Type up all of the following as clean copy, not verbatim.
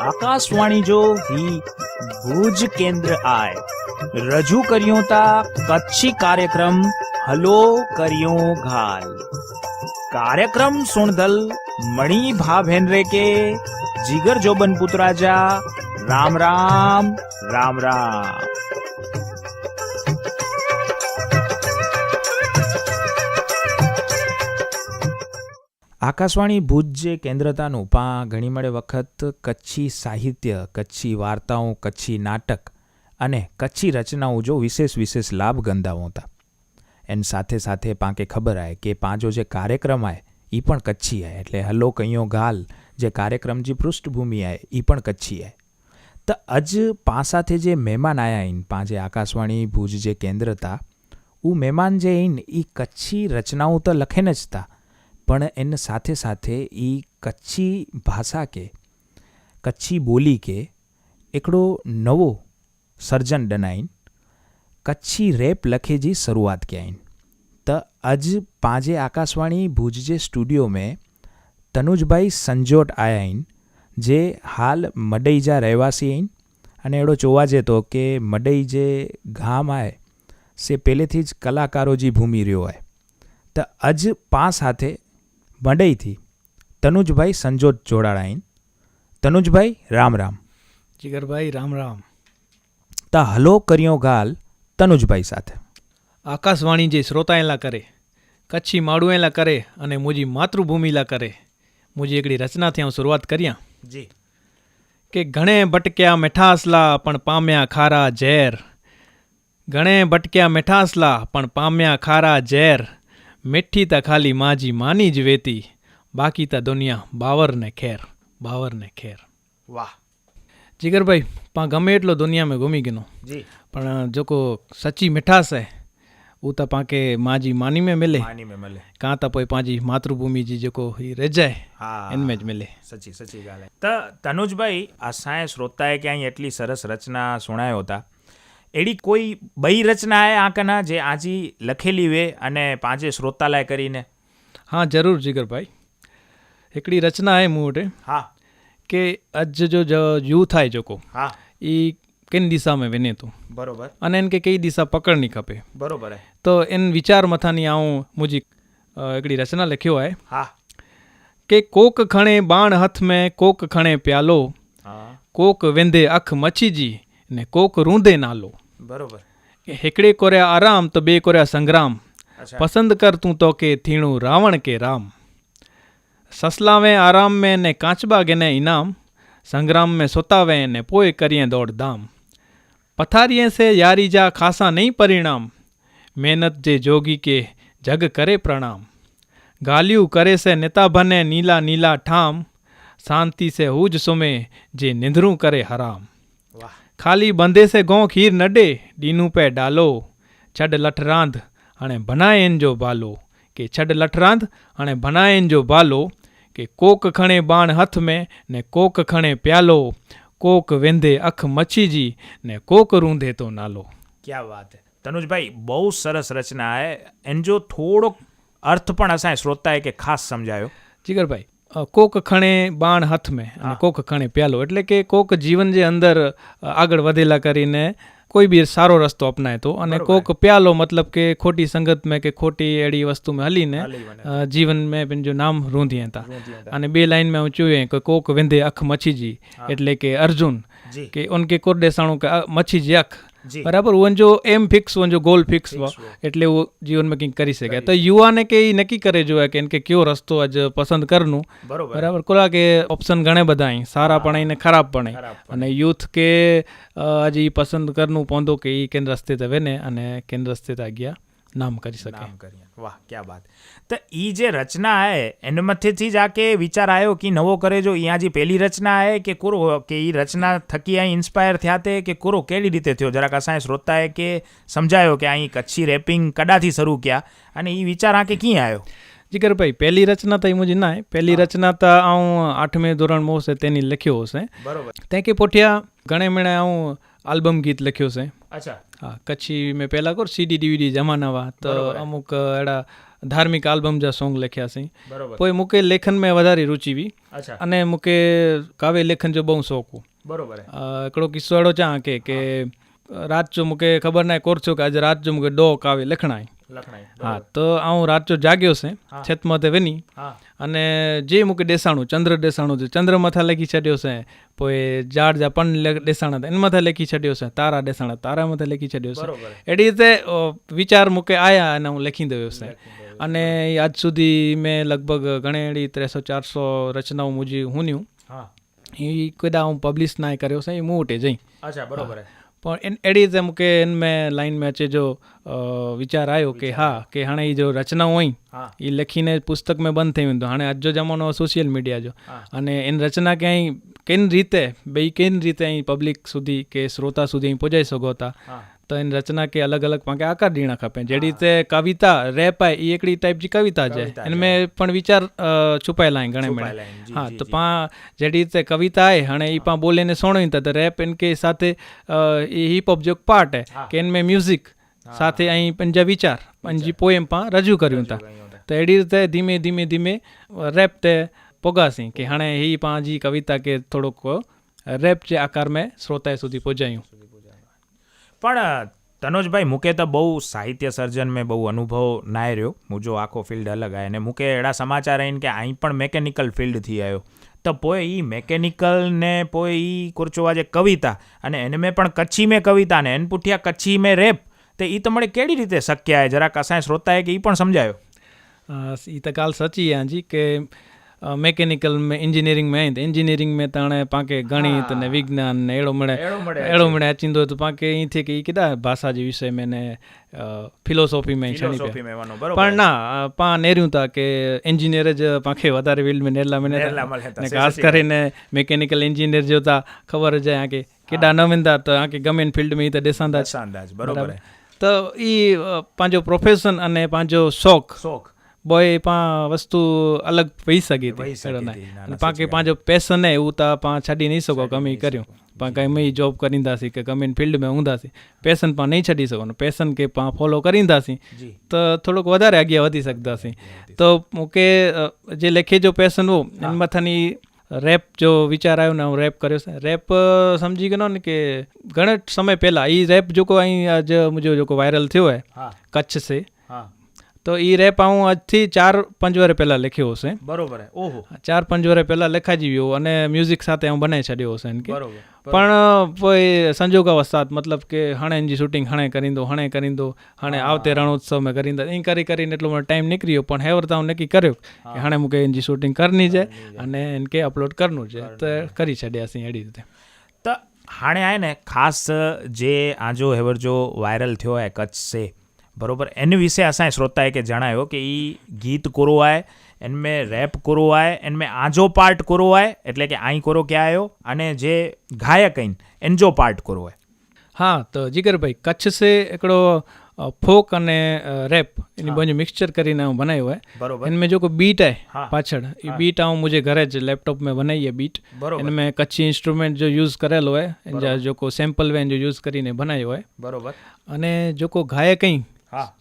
આકાશવાણી જો ही ભુજ કેન્દ્ર આય રજૂ કર્યો તા કચ્છી કાર્યક્રમ હલો કર્યો ઘાલ कार्यक्रम सुनदल मणि भा भेनरे के जिगर जोबन पुत्राजा राम राम राम राम। આકાશવાણી ભુજ જે કેન્દ્રતાનું પા ઘણી મળે વખત કચ્છી સાહિત્ય, કચ્છી વાર્તાઓ, કચ્છી નાટક અને કચ્છી રચનાઓ જો વિશેષ લાભ ગંધાવો હતા। એન સાથે સાથે પાંકે ખબર આય કે પાંચો જે કાર્યક્રમ આય એ પણ કચ્છી આય, એટલે હલો કયો ગાલ જે કાર્યક્રમ જે પૃષ્ઠભૂમિ આય એ પણ કચ્છી આય। તો અજ પા સાથે જે મહેમાન આયા इन પાંચે આકાશવાણી ભુજ જે કેન્દ્ર હતા वो મહેમાન જે इन એ કચ્છી રચનાઓ તો લખેન જ હતા, પણ એન સાથે સાથે એ કચ્છી ભાષા કે કચ્છી બોલી કે એકડો નવો સર્જન ડનાઈન कच्छी रैप लखे जी शुरुआत किया। तो अज पांजे आकाशवाणी भुज जे स्टूडियो में तनुज भाई संजोट आया इन जे हाल मडई जा रहवासी आइन अने एड़ो जोवा जे तो के मडई जे गाम आए से पहले थी ज कलाकारों जी भूमि रह्यो है। तो अज पा साथे मडई थी तनुज भाई संजोट जोड़ाड़ा आइन। तनुज भाई राम राम। जिगर भाई राम राम। तो हलो करियो गाल तनुजभाई સાથે આકાશવાણી જે શ્રોતાએલા કરે, કચ્છી માળુએલા કરે અને મુજી માતૃભૂમિલા કરે, મુજી એકડી રચનાથી હું શરૂઆત કર્યા જી કે ઘણે ભટક્યા મીઠાસલા પણ પામ્યા ખારા ઝેર, ઘણે ભટક્યા મીઠાસલા પણ પામ્યા ખારા ઝેર, મીઠી તા ખાલી માજી માની જ વેતી, બાકી તા દુનિયા બાવર ને ખેર, બાવર ને ખેર। વાહ जिगरभाई पा गमे एटलो दुनिया में घूमी गिनो जी, पण जो सच्ची मिठास है वो तो पाके माँ जी मानी में मिले, कहाँ तो पोई पाजी मातृभूमि जी जो ही रह जाए इनमें ज मिले। सच्ची गाल है। तो तनुज भाई असाए श्रोताए के अहीं एटली सरस रचना सुणायो होता, एड़ी कोई बई रचना है आकना जे आजी लखेली वे अने पांचे श्रोतालय करीने? हाँ जरूर जिगर भाई, एकड़ी रचना है मूँ वटे हाँ के अज जो यूथ है जो हाँ ई किन दिशा में वने तो बरोबर अने इनके कई दिशा पकड़नी खपे, बरोबर है। तो इन विचार मथानी आऊँ मुझी एकड़ी रचना लिखियो है हाँ के कोक खणे बाण हथ में कोक खणे प्यालो, हाँ कोक वेंदे अख मच्छी जी ने कोक रूंदे नालो, बरोबर हिकड़े कोरिया आराम तो बे कोरिया संग्राम, अच्छा पसंद कर तू तो के थीणु रावण के राम, ससलावे आराम में ने कांचबा गेने इनाम, संग्राम में सुतावे ने पोए करिए दौड़ दाम, पथारिये से यारी जा खासा नहीं परिणाम, मेहनत जे जोगी के जग करे प्रणाम, गालियू करे से नेता बने नीला नीला ठाम, शांति से हुज सुमे जे निंद्रू करे हराम, खाली बंदे से गौ खीर नडे डीनू पे डालो, छड लठ रांध अने बनाएन जो बालो, के छड लठ रांध अने बनाएन जो बालो, के कोक खणे बाण हथ में ने कोक खणे प्यालो, कोक वेंदे अख मच्छी जी ने कोक रूंधे तो नालो। क्या बात है तनुज भाई, बहु सरस रचना है। एन जो थोड़ो अर्थ पण असाए श्रोताए के खास समझायो। जिगर भाई कोक खणे बाण हथ में અને કોક ખણે પ્યાલો એટલે કે કોક જીવન જે અંદર આગળ વધેલા કરીને કોઈ બી સારો રસ્તો અપનાય તો, અને કોક પ્યાલો मतलब કે ખોટી સંગત में કે ખોટી એડી વસ્તુ में હલીને જીવન में जो नाम रूंधी હતા। અને બે લાઈન में હું જોયું કે કોક વેંધે અખ મચ્છી जी એટલે કે અર્જુન કે उनके कोरडे साणु के मच्छी जी अख बराबर वन जो एम फिक्स वन जो गोल फिक्स हुआ એટલે वो जीवन में કંઈક કરી શકે। तो युवा ने के नक्की करे जो है कि इनके क्यों रस्तो आज पसंद करनु, बराबर कोला के ऑप्शन घणे બધા અહીં સારા પણ અહીં ને ખરાબ પણ અહીં, અને यूथ के आज ई पसंद करनु पवंदो के ई केन रस्ते ते वेने अने केन रस्ते ते अग्या नाम करी सके। वाह क्या बात। तो ई जे रचना है एन मथे थी जाके विचार आयो कि नवो करे जो यहाँ जी पहली रचना है कि कुरो के ई रचना थकी आई इंस्पायर थया थे कि कुरो केड़ी रीते थयो, जरा असाए श्रोताए के समझायो कि आई कच्छी रैपिंग कडाथी शुरू किया अने ई विचार आके की आयो? जिगर भाई पहली रचना तो मुझे ना है, पहली रचना तो आऊँ 8वें धोरण में से तेनी लिखियो से, बराबर तेके पोठिया घणे महीने आऊँ एल्बम गीत लिखियो से। अच्छा हाँ कच्छी में पहला को सीडी डीवीडी जमाना हुआ तो अमुक एड़ा धार्मिक आल्बम जा सॉन्ग लख्यासीं बरोबर पोइ मूंखे लेखन में वधारे रुचि हुई अच्छा अने मूंखे काव्य लेखन जो बहु शौक़ु हो बरोबर हिकिड़ो किस्सो अहिड़ो चवां के राति जो मूंखे ख़बर नाहे कोर्स जो कि अॼु राति जो मूंखे 2 काव्य लिखणा आहिनि हा त आउं राति जो जाॻियोसीं छित मथे वञी अने जे मूंखे ॾेसाणो चंद्र ॾेसाणो थियो चंद्र मथां लिखी छॾियोसीं पोइ जाड़ जा पन ॾेसाणा त इन मथां लिखी छॾियोसीं तारा ॾेसाणा तारा मथां लिखी छॾियोसीं अहिड़ी रीते वीचार मूंखे आया अने आउं लिखींदो वियुसि अने अॼु सुधी में लॻभॻि घणे अहिड़ी 300-400 रचनाऊं मुंहिंजी हूंदियूं ही केॾा आउं पब्लिश नाहे करियोसीं मूं वटि जई अच्छा बरोबर पर अहिड़ी रीते मूंखे इन में लाइन में अचे जो वीचार आयो कि हा कि हाणे ही जो रचनाऊं आहिनि ही लिखीने पुस्तक में बंदि थी वेंदो हाणे अॼु जो ज़मानो आहे सोशल मीडिया जो अने इन रचना खे ऐं किन रीते ऐं पब्लिक सुधी के श्रोता सुधी पहुचाए सघो था त इन रचना खे अलॻि अलॻि पाण खे आकार ॾियणा खपे जहिड़ी रीते कविता रैप आहे इहा हिकिड़ी टाइप जी कविता आहे इन में पण वीचार छुपायल आहिनि घणे में हा त पाण जहिड़ी रीते कविता आहे हाणे ही पाण ॿोले ने सुणो था त रैप इनके साथे हिप हॉप जो पार्ट आहे कि इनमें म्यूज़िक साथे ऐं पंहिंजा वीचार पंहिंजी पोएम पाण रजू करियूं था त अहिड़ी रीते धीमे धीमे रैप ते पहुगासीं कि हाणे ही पंहिंजी कविता खे थोरो रैप जे आकार में श्रोता સુધી પહોંચાયું પણ તનોજભાઈ મૂકે તો બહુ સાહિત્ય સર્જન में બહુ અનુભવ ના રહ્યો મુંहिंजो આખો ફિલ્ડ અલગ आहे ને મૂકે અहिड़ा સમાચાर आहिनि કે અહીં પણ મેકેનિકલ ફિલ્ડ थी आयो તો પોइ ई મેકેનિકલ ને પોइ ई કુરચોવા જે કવિતા અને એને મેં પણ કચ્છી में કવિતા ને એને પુઠિયા કચ્છી में રેપ તો એ તમારે કેવી રીતે શક્ય आहे જરાક અસાંजे શ્રોતાએ કે એ પણ સમજાયો ई त ॻाल्हि सची आहे जी के मैकेनिकल में इंजीनियरिंग में आहिनि त इंजीनियरिंग में त हाणे पाणखे गणित ने विज्ञान ने अहिड़ो मिड़े अचींदो त पाणखे ईअं थिए की केॾा भाषा जे विषय में ने फिलोसॉफी में छणी पिया पर न पाण नेरियूं था की इंजीनियर जो पाणखे वधारे फील्ड में नेरला में ख़ासि करे ने मैकेनिकल इंजीनियर जो त ख़बर हुजे की केॾा न वेंदा त तव्हांखे गवर्नमेंट फील्ड में ई त ॾिसंदा बराबरि त ई पंहिंजो प्रोफेशन अने पंहिंजो शौक़ु बोए पाण वस्तु अलॻि वेही सघे थी पाणखे पंहिंजो पैसन आहे उहो त पाण छॾी नहीं सघो कमी करियूं पाण कंहिं में ई जॉब करींदासीं की गवर्नमेंट फील्ड में हूंदासीं पैसन पाण नहीं छॾी सघूं पैसन खे पाण फॉलो करींदासीं त थोरो वधारे अॻियां वधी सघंदासीं त मूंखे जे लेखे जो पैसन हो इन मथां ई रैप जो वीचार आयो न रैप करियोसीं रैप सम्झी गिनो न की घणे समय पहिला ई रैप जेको ऐं अॼु मुंहिंजो जेको वायरल थियो आहे कच्छ से तो ई रैप आऊं अॼु 4-5 वर पहिला लिखियो हुउसि बरोबर आहे ओहो 4-5 वर पहिला लिखाइजी वियो अने म्यूज़िक साथे आऊं बनाए छॾियो हुउसि हिनखे पण पोइ संजोग अवसाद मतिलबु की हाणे हिन जी शूटिंग हाणे करींदो हाणे आवते रणोत्सव में करींदा ईअं करे एटलो टाइम निकिरी वियो पण हेवर त आऊं नक्की करियो की हाणे मूंखे हिन जी शूटिंग करणी आहे अने हिनखे अपलोड करणो आहे त करी छॾियासीं अहिड़ी रीते त हाणे आहे न ख़ासि जे आजो हेवर जो वायरल थियो आहे कच्छ से बरोबर इन विषय असांजे श्रोताए खे जणायो कि ई गीत कोरो आहे इन में रैप कोरो आहे इन में आजो पार्ट कोरो आहे એટલે કે આઈ કોરો ક્યાં આવ્યો અને જે ગાયક આहिनि इन जो पार्ट कोरो आहे हाँ त जिगर भाई कच्छ से हिकिड़ो फोक अने रैप इन पंहिंजो मिक्सचर કરીને बनायो है बरोबर इनमें जेको बीट है पाछड़ ई बीट आऊं मुझे घर जे लैपटॉप में बनाई है बीट इनमें कच्ची इंस्ट्रूमेंट जो यूज़ करेलो है इन जा जेको सैम्पल वे जो यूज़ કરીને बनायो है बरोबर अने जेको गायक आहिनि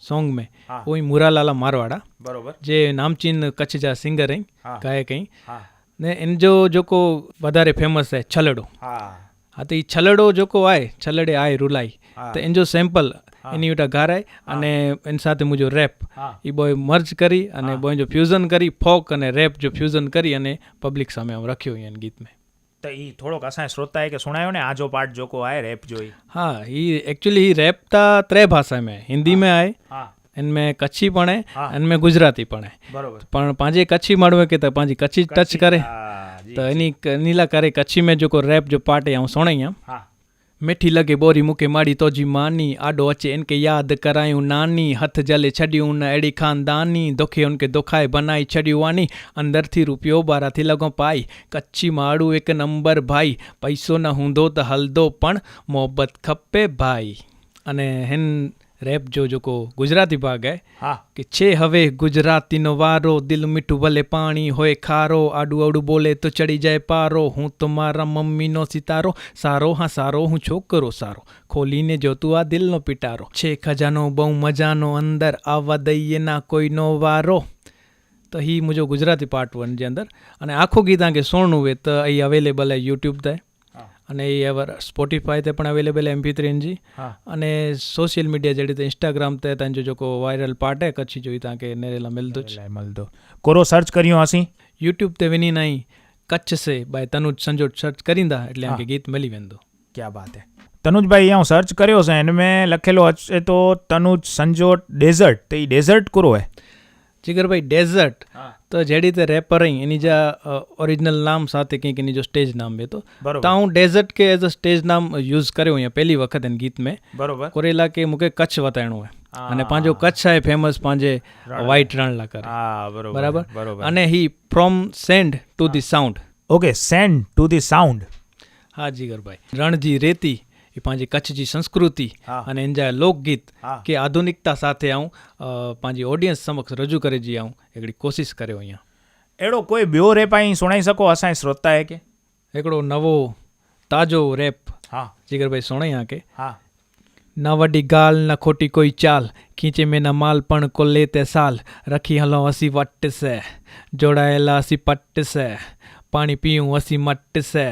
सॉन्ग में वो ही मुरालाला मारवाड़ा बरोबर जे नामचीन कच्छ जा सिंगर आहिनि गायक आहिनि ने इन जो जेको वधारे फेमस है छलड़ो हाँ तो ई छलड़ो जेको आहे छलड़े आहे रुलाई तो इन जो सैम्पल इन वटा गाराए अने इन साथे मुंहिंजो रैप ई बोय मर्ज करी अने बोय जो फ्यूज़न करी फोक अने रैप जो फ्यूज़न करी अने पब्लिक सामे रखियो इन गीत में त ई थोड़ोक असांजे श्रोताए खे सुणायो ने आजो पार्ट जेको आहे रैप जो ई हाँ ही एक्चुअली ही रैप त 3 भाषा में हिंदी में आहे इनमें कच्छी पण है इनमें गुजराती पण है बरोबर पण पंहिंजे कच्छी माण्हूअ खे त पंहिंजी कच्छी टच करे त इन करे कच्छी में जेको रैप जो पार्ट आहे ऐं सुणाई आहे मिठी लॻे बोरी मूंखे माड़ी तोजी मानी आॾो अचे इनके यादि करायूं नानी हथ जले छॾियूं न अहिड़ी ख़ानदानी दुखे उनके दुखाए बनाई छॾियूं वानी अंदर थी रुपियो 12 थी लॻो पाई कच्ची माण्हू हिकु नंबर भाई पैसो न हूंदो त हलंदो पण मोहबत खपे भाई अने हिन રેપ જો જેको ગુજરાતી ભાગ હે હા કે છે હવે ગુજરાતીનો વારો, દિલ મીઠું ભલે પાણી હોય ખારો, આડું આડું બોલે તો ચડી જાય પારો, હું તો મારા મમ્મીનો સિતારો, સારો હા સારો હું છોકરો સારો, ખોલીને જોતું આ દિલનો પિટારો, છે ખજાનો બહુ મજાનો અંદર, આવવા દઈએ ના કોઈનો વારો. તો ही मुझो गुजराती पार्ट 1 जे अंदर अने आखो गीत आगे सोणुं वे तो ये अवेलेबल है यूट्यूब ते અને એ એવર સ્પોટીફાઈ તે પણ અવેલેબલ MP3 जी અને સોશિયલ મીડિયા જડી તે ઇન્સ્ટાગ્રામ તે તંजो जो को वायरल पार्ट है कच्छी जोई ताके नेरेला मिलदो મળતો કોરો સર્ચ કર્યો હસી यूट्यूब ते विनी नहीं कच्छ से बाय तनुज संजोट सर्च करींदा એટલે આકે ગીત મળી વેંદો. ક્યા બાત હે તનુજભાઈ હું સર્ચ કર્યો છે એને મેં લખેલો હશે તો તનુજ સંજોટ ડેઝર્ટ તો એ ડેઝર્ટ કોરો હે જીગર ભાઈ ડેઝર્ટ તો જેડી તે રેपर ही एनी जा ओरिजिनल नाम साथे कंहिंक एनी जो स्टेज नाम में तो ताऊं डेजर्ट के एज अ स्टेज नाम यूज़ करियो यहाँ पहली वक्त इन गीत में बरोबर कोरेला के मूंखे कच्छ वताइणो है अने पंहिंजो कच्छ आहे फेमस पंहिंजे वाइट रण ला करे बराबर अने ही from send to the sound okay send to the sound हाँ जीगर भाई रण जी रेती એ પાંજી કચ્છ જી સંસ્કૃતિ અને એના લોકગીત કે આધુનિકતા સાથે આવું પાંજી ઓડિયન્સ સમક્ષ રજૂ કરે જી આવું એકડી કોશિશ કર્યો અહીંયા. એડો કોઈ બ્યો રેપ અહીં સુણાઈ શકો અસાંય શ્રોતા હે કે એકડો નવો તાજો રેપ હા જીગરભાઈ સુણાઈ આ કે હા ના વડી ગાલ ના ખોટી કોઈ ચાલ ખીંચે મેં ના માલ પણ को लेते साल रखी हलो हसी वट से जोड़ाયેલા हसी पट से पानी पीऊं हसी मट से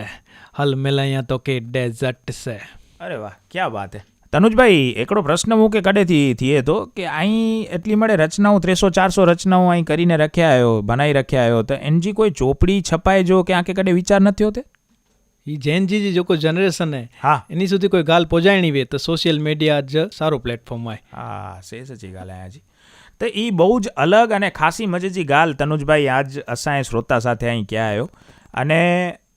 हल मिलाया तो के डेजर्ट से. અરે વાહ ક્યાં વાત હે તનુજભાઈ એકડો પ્રશ્ન હું કે કડેથી થઈએ તો કે અહીં એટલી મળે રચનાઓ 300-400 રચનાઓ અહીં કરીને રખ્યા આવ્યો બનાવી રખ્યા આવ્યો તો એનજી કોઈ ચોપડી છપાય જો કે આંકે કડે વિચાર નથી હોતે એ જૈનજી जी जो जनरेशन है હા એની સુધી કોઈ ગાલ પહોંચાણી વે તો સોશિયલ મીડિયા જ સારો પ્લેટફોર્મ હોય. હા સે સચી ગાલ આજી તો એ બહુ જ અલગ અને ખાસી મજેજી ગાલ તનુજભાઈ આજ અસાંય શ્રોતા સાથે અહીં ક્યાં આવ્યો અને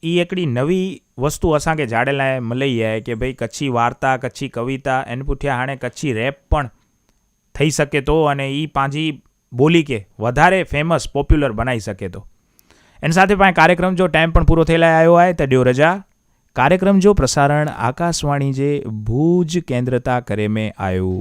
એ એકડી નવી વસ્તુ અસાંखे જાડેલા મળી आहे કે ભાઈ કચ્છી વાર્તા કચ્છી કવિતા એને પુઠ્યા હાणे કચ્છી રેપ પણ થઈ શકે તો અને એ પાંજી બોલી કે વધારે ફેમસ પોપ્યુલર બનાવી શકે તો એની સાથે પણ કાર્યક્રમ જો ટાઈમ પણ પૂરો થયેલા આવ્યો आहे તો ડિયો રજા કાર્યક્રમ જો પ્રસારણ આકાશવાણી જે ભુજ કેન્દ્રતા કરે में आयो.